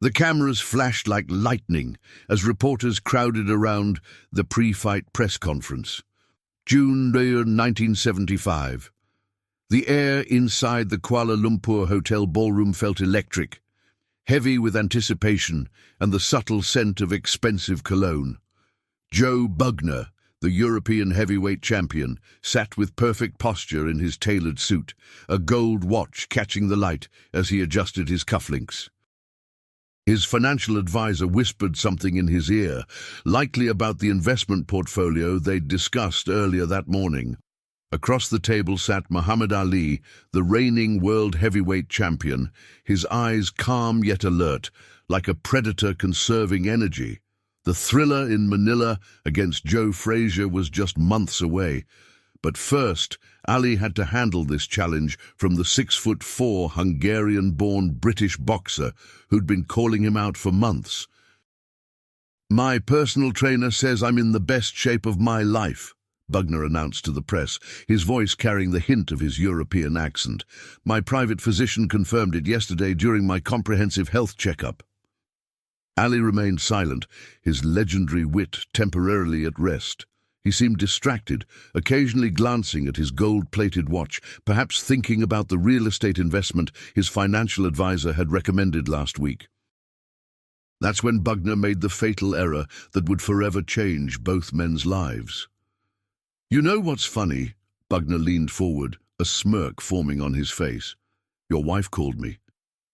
The cameras flashed like lightning as reporters crowded around the pre-fight press conference. June 1975. The air inside the Kuala Lumpur hotel ballroom felt electric, heavy with anticipation and the subtle scent of expensive cologne. Joe Bugner, the European heavyweight champion, sat with perfect posture in his tailored suit, a gold watch catching the light as he adjusted his cufflinks. His financial advisor whispered something in his ear, likely about the investment portfolio they'd discussed earlier that morning. Across the table sat Muhammad Ali, the reigning world heavyweight champion, his eyes calm yet alert, like a predator conserving energy. The thriller in Manila against Joe Frazier was just months away. But first, Ali had to handle this challenge from the 6'4" Hungarian-born British boxer who'd been calling him out for months. "My personal trainer says I'm in the best shape of my life," Bugner announced to the press, his voice carrying the hint of his European accent. "My private physician confirmed it yesterday during my comprehensive health checkup." Ali remained silent, his legendary wit temporarily at rest. He seemed distracted, occasionally glancing at his gold-plated watch, perhaps thinking about the real estate investment his financial advisor had recommended last week. That's when Bugner made the fatal error that would forever change both men's lives. "You know what's funny?" Bugner leaned forward, a smirk forming on his face. "Your wife called me.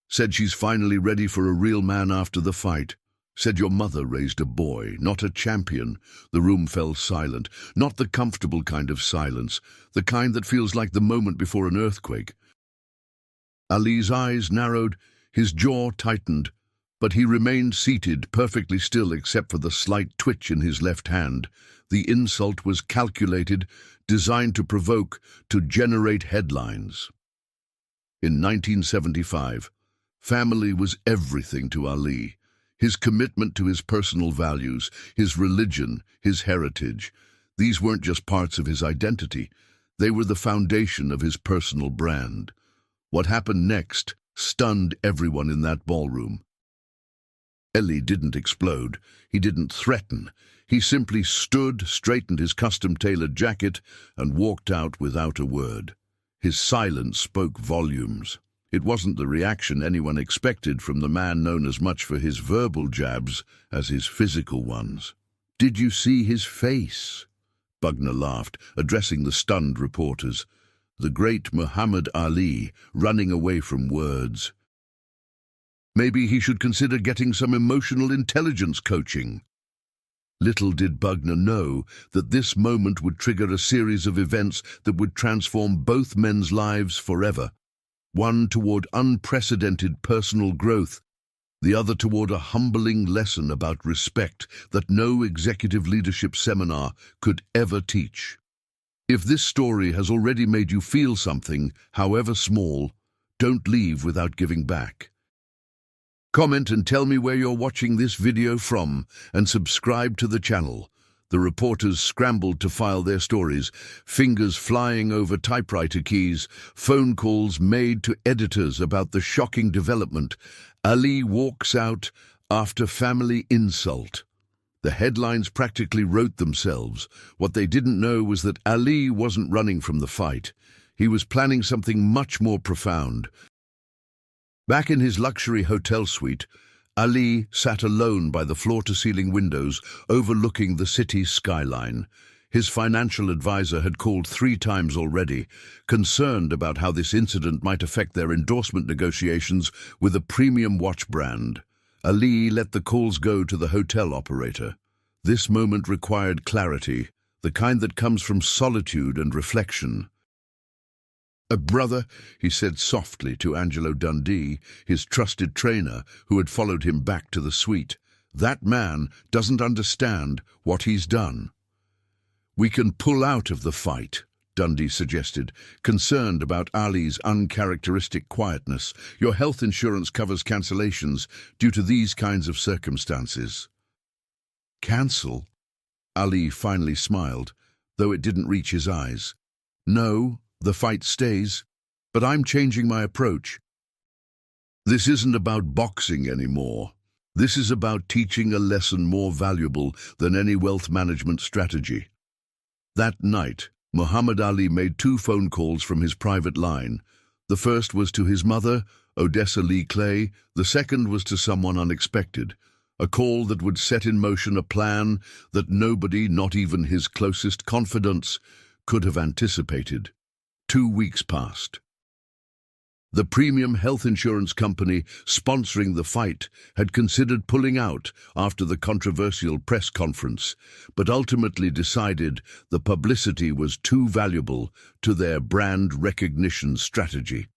Said she's finally ready for a real man after the fight. Said your mother raised a boy, not a champion." The room fell silent, not the comfortable kind of silence, the kind that feels like the moment before an earthquake. Ali's eyes narrowed, his jaw tightened, but he remained seated, perfectly still except for the slight twitch in his left hand. The insult was calculated, designed to provoke, to generate headlines. In 1975, family was everything to Ali. His commitment to his personal values, his religion, his heritage. These weren't just parts of his identity. They were the foundation of his personal brand. What happened next stunned everyone in that ballroom. Ali didn't explode. He didn't threaten. He simply stood, straightened his custom-tailored jacket, and walked out without a word. His silence spoke volumes. It wasn't the reaction anyone expected from the man known as much for his verbal jabs as his physical ones. "Did you see his face?" Bugner laughed, addressing the stunned reporters. The great Muhammad Ali, running away from words. Maybe he should consider getting some emotional intelligence coaching. Little did Bugner know that this moment would trigger a series of events that would transform both men's lives forever. One toward unprecedented personal growth, the other toward a humbling lesson about respect that no executive leadership seminar could ever teach. If this story has already made you feel something, however small, don't leave without giving back. Comment and tell me where you're watching this video from, and subscribe to the channel. The reporters scrambled to file their stories, fingers flying over typewriter keys, phone calls made to editors about the shocking development. Ali walks out after family insult. The headlines practically wrote themselves. What they didn't know was that Ali wasn't running from the fight. He was planning something much more profound. Back in his luxury hotel suite, Ali sat alone by the floor-to-ceiling windows overlooking the city's skyline. His financial advisor had called 3 times already, concerned about how this incident might affect their endorsement negotiations with a premium watch brand. Ali let the calls go to the hotel operator. This moment required clarity, the kind that comes from solitude and reflection. "Brother," he said softly to Angelo Dundee, his trusted trainer, who had followed him back to the suite. "That man doesn't understand what he's done." "We can pull out of the fight," Dundee suggested, concerned about Ali's uncharacteristic quietness. "Your health insurance covers cancellations due to these kinds of circumstances." "Cancel?" Ali finally smiled, though it didn't reach his eyes. "No. The fight stays, but I'm changing my approach. This isn't about boxing anymore. This is about teaching a lesson more valuable than any wealth management strategy. That night, Muhammad Ali made 2 phone calls from his private line. The first was to his mother, Odessa Lee Clay. The second was to someone unexpected, a call that would set in motion a plan that nobody, not even his closest confidants, could have anticipated. 2 weeks passed. The premium health insurance company sponsoring the fight had considered pulling out after the controversial press conference, but ultimately decided the publicity was too valuable to their brand recognition strategy.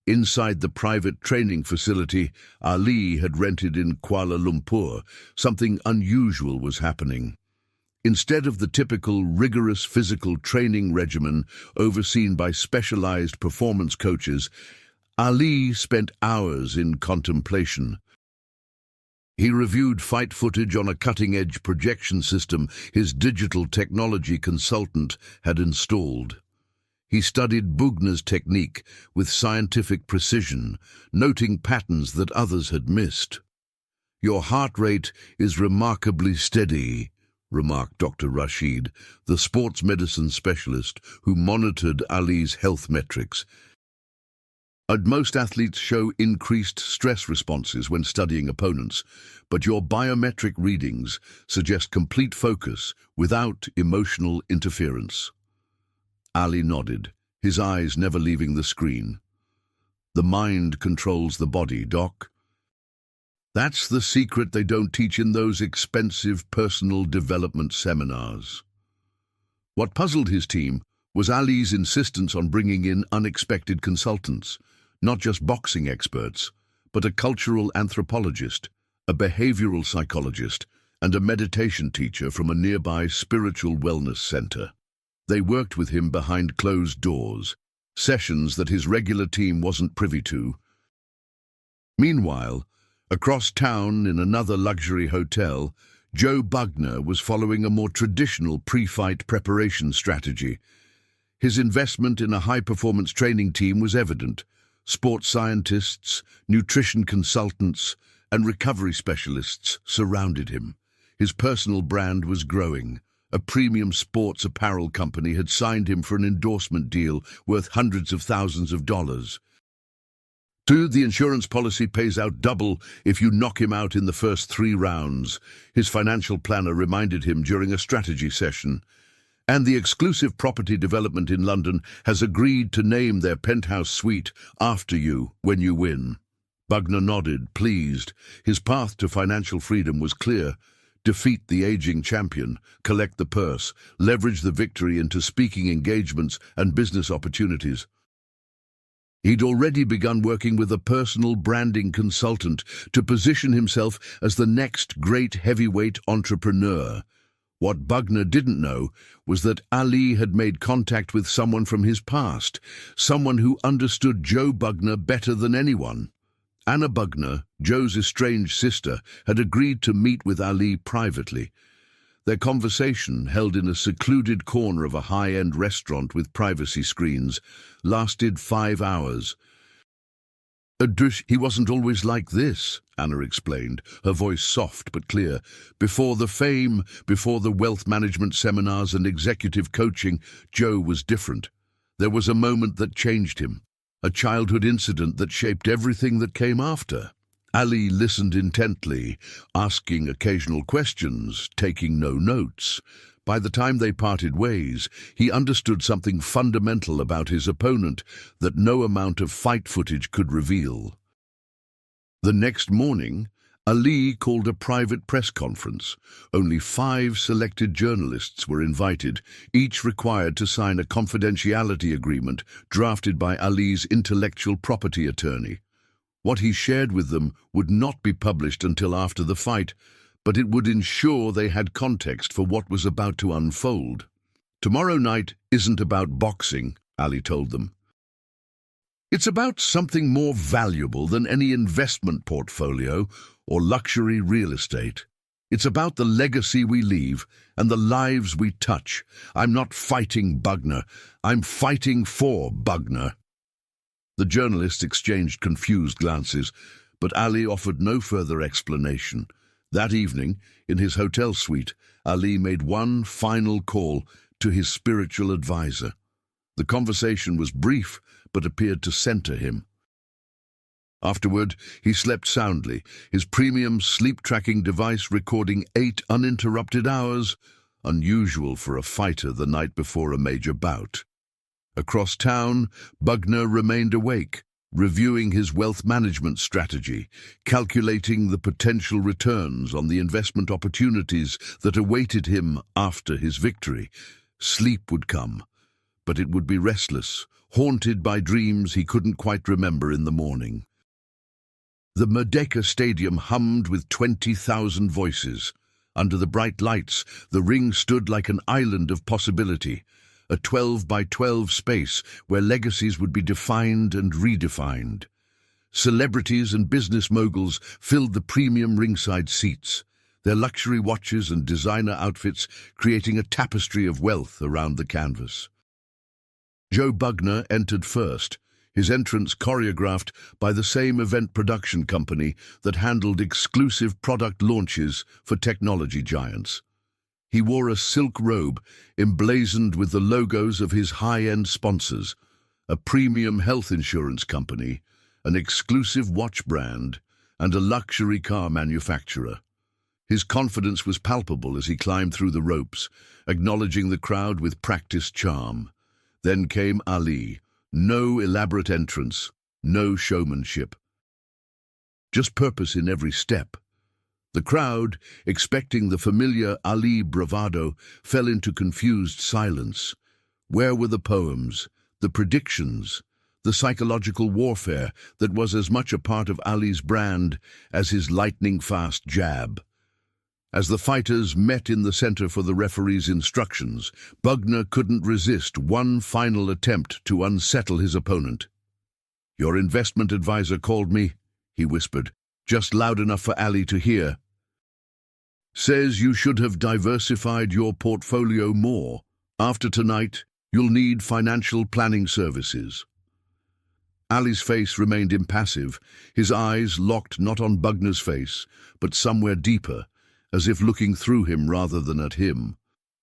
Inside the private training facility Ali had rented in Kuala Lumpur, something unusual was happening. Instead of the typical rigorous physical training regimen overseen by specialized performance coaches, Ali spent hours in contemplation. He reviewed fight footage on a cutting-edge projection system his digital technology consultant had installed. He studied Bugner's technique with scientific precision, noting patterns that others had missed. "Your heart rate is remarkably steady," remarked Dr. Rashid, the sports medicine specialist who monitored Ali's health metrics. Most athletes show increased stress responses when studying opponents, but your biometric readings suggest complete focus without emotional interference. Ali nodded, his eyes never leaving the screen. "The mind controls the body, Doc. That's the secret they don't teach in those expensive personal development seminars." What puzzled his team was Ali's insistence on bringing in unexpected consultants, not just boxing experts, but a cultural anthropologist, a behavioral psychologist, and a meditation teacher from a nearby spiritual wellness center. They worked with him behind closed doors, sessions that his regular team wasn't privy to. Meanwhile, across town in another luxury hotel, Joe Bugner was following a more traditional pre-fight preparation strategy. His investment in a high-performance training team was evident. Sports scientists, nutrition consultants, and recovery specialists surrounded him. His personal brand was growing. A premium sports apparel company had signed him for an endorsement deal worth hundreds of thousands of dollars. The insurance policy pays out double if you knock him out in the first 3 rounds, his financial planner reminded him during a strategy session. And the exclusive property development in London has agreed to name their penthouse suite after you when you win. Bugner nodded, pleased. His path to financial freedom was clear. Defeat the aging champion, collect the purse, leverage the victory into speaking engagements and business opportunities. He'd already begun working with a personal branding consultant to position himself as the next great heavyweight entrepreneur. What Bugner didn't know was that Ali had made contact with someone from his past, someone who understood Joe Bugner better than anyone. Anna Bugner, Joe's estranged sister, had agreed to meet with Ali privately. Their conversation, held in a secluded corner of a high-end restaurant with privacy screens, lasted 5 hours. "He wasn't always like this," Anna explained, her voice soft but clear. "Before the fame, before the wealth management seminars and executive coaching, Joe was different. There was a moment that changed him, a childhood incident that shaped everything that came after." Ali listened intently, asking occasional questions, taking no notes. By the time they parted ways, he understood something fundamental about his opponent that no amount of fight footage could reveal. The next morning, Ali called a private press conference. Only 5 selected journalists were invited, each required to sign a confidentiality agreement drafted by Ali's intellectual property attorney. What he shared with them would not be published until after the fight, but it would ensure they had context for what was about to unfold. "Tomorrow night isn't about boxing," Ali told them. "It's about something more valuable than any investment portfolio or luxury real estate. It's about the legacy we leave and the lives we touch. I'm not fighting Bugner. I'm fighting for Bugner." The journalists exchanged confused glances, But Ali offered no further explanation. That evening, in his hotel suite, Ali made one final call to his spiritual advisor. The conversation was brief, but appeared to center him. Afterward, he slept soundly, his premium sleep-tracking device recording 8 uninterrupted hours, unusual for a fighter the night before a major bout. Across town, Bugner remained awake, reviewing his wealth management strategy, calculating the potential returns on the investment opportunities that awaited him after his victory. Sleep would come, but it would be restless, haunted by dreams he couldn't quite remember in the morning. The Merdeka Stadium hummed with 20,000 voices. Under the bright lights, the ring stood like an island of possibility, a 12 by 12 space where legacies would be defined and redefined. Celebrities and business moguls filled the premium ringside seats, their luxury watches and designer outfits creating a tapestry of wealth around the canvas. Joe Bugner entered first, his entrance choreographed by the same event production company that handled exclusive product launches for technology giants. He wore a silk robe emblazoned with the logos of his high-end sponsors, a premium health insurance company, an exclusive watch brand, and a luxury car manufacturer. His confidence was palpable as he climbed through the ropes, acknowledging the crowd with practiced charm. Then came Ali. No elaborate entrance, no showmanship. Just purpose in every step. The crowd, expecting the familiar Ali bravado, fell into confused silence. Where were the poems, the predictions, the psychological warfare that was as much a part of Ali's brand as his lightning-fast jab? As the fighters met in the center for the referee's instructions, Bugner couldn't resist one final attempt to unsettle his opponent. "Your investment advisor called me," he whispered, just loud enough for Ali to hear. "Says you should have diversified your portfolio more. After tonight, you'll need financial planning services." Ali's face remained impassive, his eyes locked not on Bugner's face, but somewhere deeper, as if looking through him rather than at him.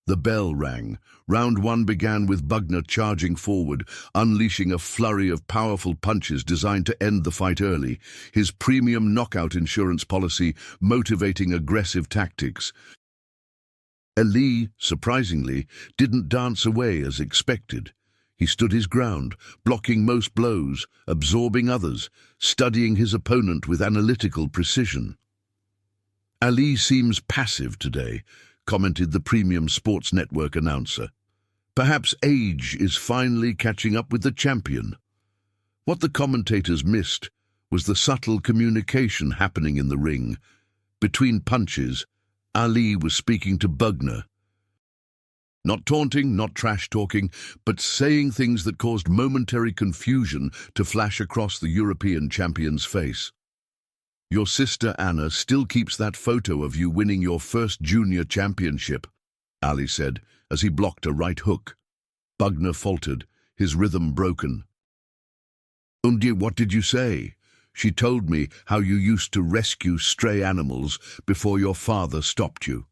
The bell rang. Round one began with Bugner charging forward, unleashing a flurry of powerful punches designed to end the fight early, his premium knockout insurance policy motivating aggressive tactics. Ali, surprisingly, didn't dance away as expected. He stood his ground, blocking most blows, absorbing others, studying his opponent with analytical precision. "Ali seems passive today," commented the premium sports network announcer. "Perhaps age is finally catching up with the champion." What the commentators missed was the subtle communication happening in the ring. Between punches, Ali was speaking to Bugner. Not taunting, not trash-talking, but saying things that caused momentary confusion to flash across the European champion's face. "Your sister Anna still keeps that photo of you winning your first junior championship," Ali said, as he blocked a right hook. Bugner faltered, his rhythm broken. "Und what did you say?" "She told me how you used to rescue stray animals before your father stopped you."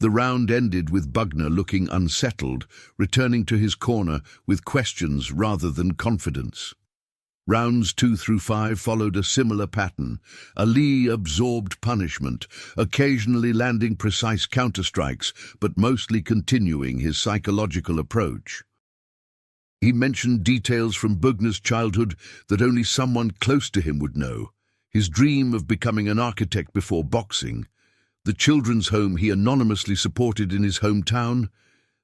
The round ended with Bugner looking unsettled, returning to his corner with questions rather than confidence. Rounds 2 through 5 followed a similar pattern. Ali absorbed punishment, occasionally landing precise counterstrikes, but mostly continuing his psychological approach. He mentioned details from Bugner's childhood that only someone close to him would know. His dream of becoming an architect before boxing, the children's home he anonymously supported in his hometown,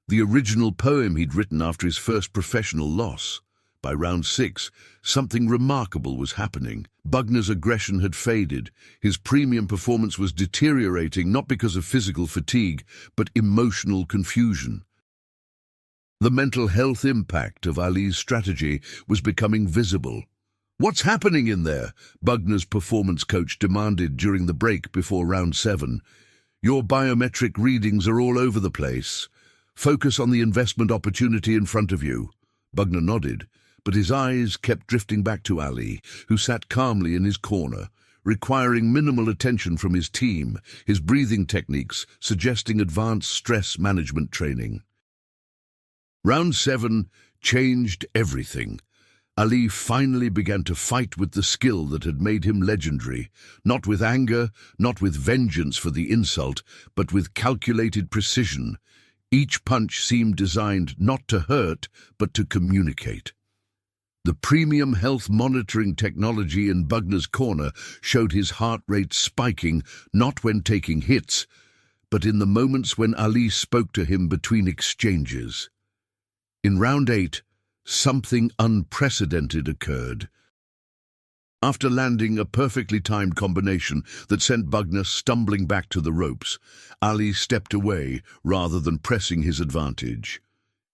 the original poem he'd written after his first professional loss. By round 6, something remarkable was happening. Bugner's aggression had faded. His premium performance was deteriorating not because of physical fatigue, but emotional confusion. The mental health impact of Ali's strategy was becoming visible. "What's happening in there?" Bugner's performance coach demanded during the break before round 7. "Your biometric readings are all over the place. Focus on the investment opportunity in front of you." Bugner nodded, but his eyes kept drifting back to Ali, who sat calmly in his corner, requiring minimal attention from his team, his breathing techniques suggesting advanced stress management training. Round 7 changed everything. Ali finally began to fight with the skill that had made him legendary, not with anger, not with vengeance for the insult, but with calculated precision. Each punch seemed designed not to hurt, but to communicate. The premium health monitoring technology in Bugner's corner showed his heart rate spiking, not when taking hits, but in the moments when Ali spoke to him between exchanges. In round 8, something unprecedented occurred. After landing a perfectly timed combination that sent Bugner stumbling back to the ropes, Ali stepped away rather than pressing his advantage.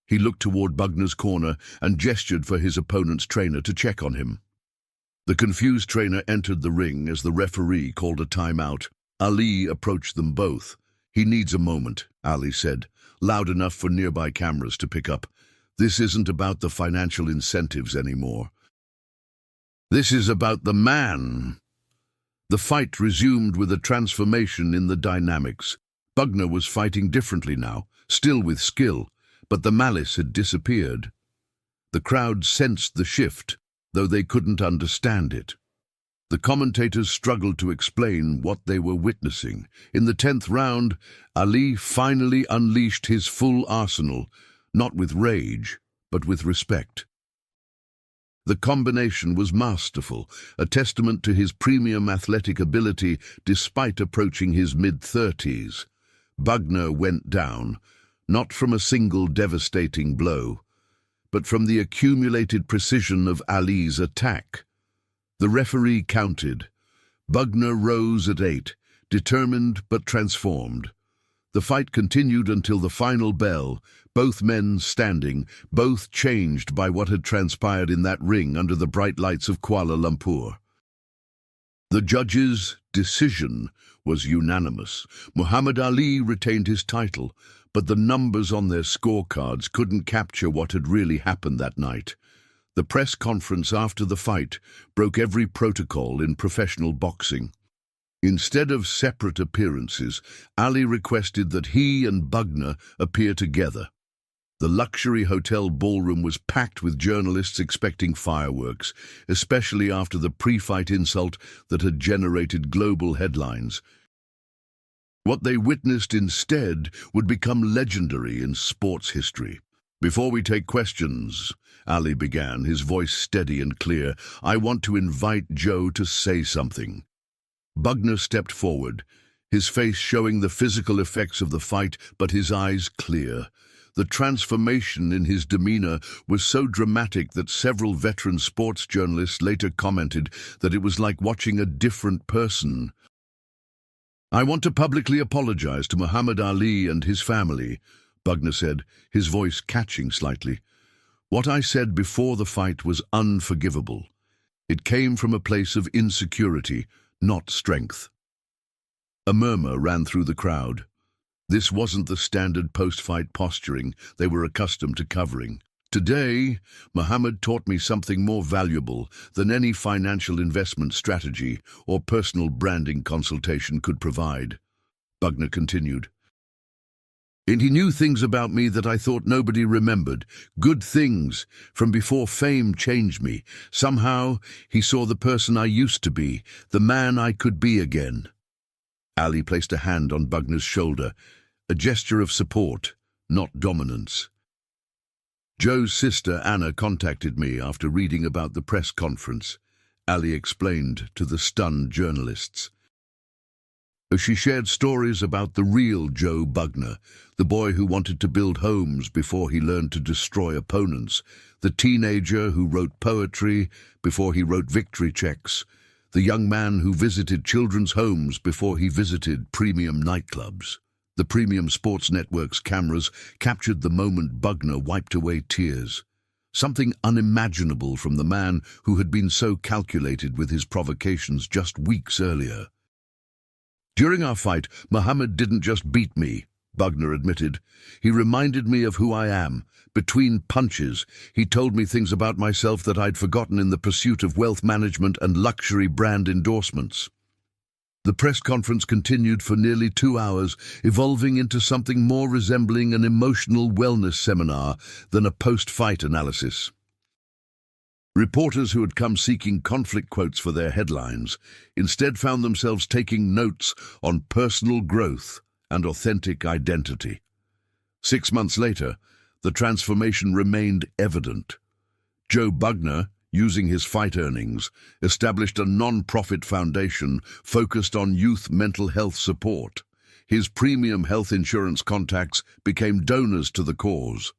He looked toward Bugner's corner and gestured for his opponent's trainer to check on him. The confused trainer entered the ring as the referee called a timeout. Ali approached them both. "He needs a moment," Ali said, loud enough for nearby cameras to pick up. "This isn't about the financial incentives anymore. This is about the man." The fight resumed with a transformation in the dynamics. Bugner was fighting differently now, still with skill, but the malice had disappeared. The crowd sensed the shift, though they couldn't understand it. The commentators struggled to explain what they were witnessing. In the 10th round, Ali finally unleashed his full arsenal, not with rage, but with respect. The combination was masterful, a testament to his premium athletic ability despite approaching his mid-30s. Bugner went down, not from a single devastating blow, but from the accumulated precision of Ali's attack. The referee counted. Bugner rose at 8, determined but transformed. The fight continued until the final bell, both men standing, both changed by what had transpired in that ring under the bright lights of Kuala Lumpur. The judges' decision was unanimous. Muhammad Ali retained his title, but the numbers on their scorecards couldn't capture what had really happened that night. The press conference after the fight broke every protocol in professional boxing. Instead of separate appearances, Ali requested that he and Bugner appear together. The luxury hotel ballroom was packed with journalists expecting fireworks, especially after the pre-fight insult that had generated global headlines. What they witnessed instead would become legendary in sports history. "Before we take questions," Ali began, his voice steady and clear, "I want to invite Joe to say something." Bugner stepped forward, his face showing the physical effects of the fight, but his eyes clear. The transformation in his demeanor was so dramatic that several veteran sports journalists later commented that it was like watching a different person. "I want to publicly apologize to Muhammad Ali and his family," Bugner said, his voice catching slightly. "What I said before the fight was unforgivable. It came from a place of insecurity, not strength." A murmur ran through the crowd. This wasn't the standard post-fight posturing they were accustomed to covering. "Today, Muhammad taught me something more valuable than any financial investment strategy or personal branding consultation could provide," Bugner continued. "And he knew things about me that I thought nobody remembered, good things from before fame changed me. Somehow, he saw the person I used to be, the man I could be again." Ali placed a hand on Bugner's shoulder, a gesture of support, not dominance. "Joe's sister Anna contacted me after reading about the press conference," Ali explained to the stunned journalists. She shared stories about the real Joe Bugner, the boy who wanted to build homes before he learned to destroy opponents, the teenager who wrote poetry before he wrote victory checks, the young man who visited children's homes before he visited premium nightclubs. The premium sports network's cameras captured the moment Bugner wiped away tears, something unimaginable from the man who had been so calculated with his provocations just weeks earlier. "During our fight, Muhammad didn't just beat me," Bugner admitted. He reminded me of who I am. Between punches, he told me things about myself that I'd forgotten in the pursuit of wealth management and luxury brand endorsements. The press conference continued for nearly 2 hours, evolving into something more resembling an emotional wellness seminar than a post-fight analysis. Reporters who had come seeking conflict quotes for their headlines instead found themselves taking notes on personal growth and authentic identity. 6 months later, the transformation remained evident. Joe Bugner, using his fight earnings, established a non-profit foundation focused on youth mental health support. His premium health insurance contacts became donors to the cause.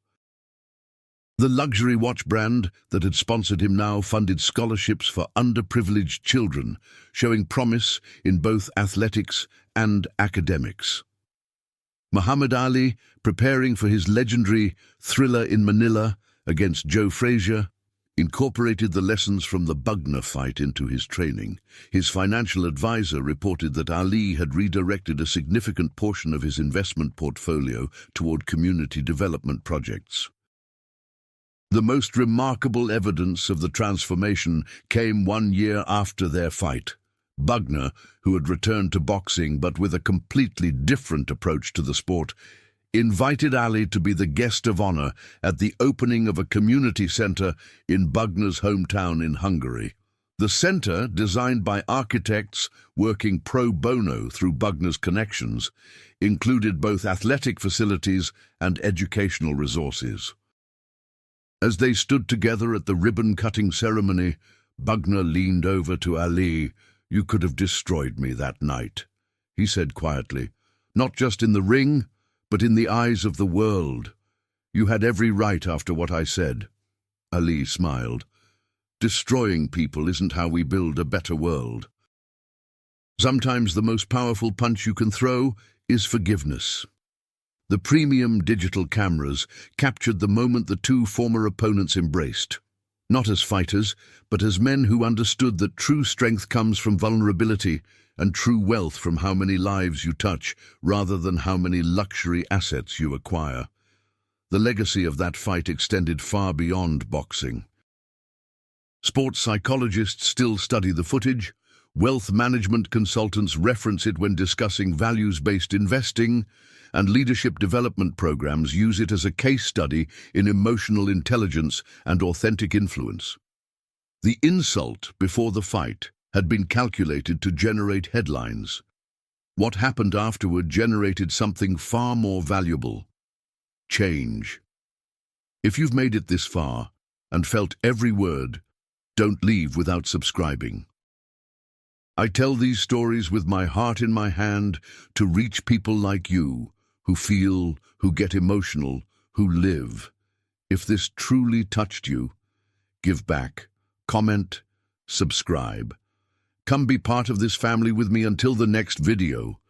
The luxury watch brand that had sponsored him now funded scholarships for underprivileged children, showing promise in both athletics and academics. Muhammad Ali, preparing for his legendary Thriller in Manila against Joe Frazier, incorporated the lessons from the Bugner fight into his training. His financial advisor reported that Ali had redirected a significant portion of his investment portfolio toward community development projects. The most remarkable evidence of the transformation came 1 year after their fight. Bugner, who had returned to boxing but with a completely different approach to the sport, invited Ali to be the guest of honor at the opening of a community center in Bugner's hometown in Hungary. The center, designed by architects working pro bono through Bugner's connections, included both athletic facilities and educational resources. As they stood together at the ribbon-cutting ceremony, Bugner leaned over to Ali. "You could have destroyed me that night," he said quietly. "Not just in the ring, but in the eyes of the world. You had every right after what I said." Ali smiled. "Destroying people isn't how we build a better world. Sometimes the most powerful punch you can throw is forgiveness." The premium digital cameras captured the moment the two former opponents embraced. Not as fighters, but as men who understood that true strength comes from vulnerability and true wealth from how many lives you touch rather than how many luxury assets you acquire. The legacy of that fight extended far beyond boxing. Sports psychologists still study the footage. Wealth management consultants reference it when discussing values-based investing, and leadership development programs use it as a case study in emotional intelligence and authentic influence. The insult before the fight had been calculated to generate headlines. What happened afterward generated something far more valuable: change. If you've made it this far and felt every word, don't leave without subscribing. I tell these stories with my heart in my hand to reach people like you, who feel, who get emotional, who live. If this truly touched you, give back, comment, subscribe. Come be part of this family with me until the next video.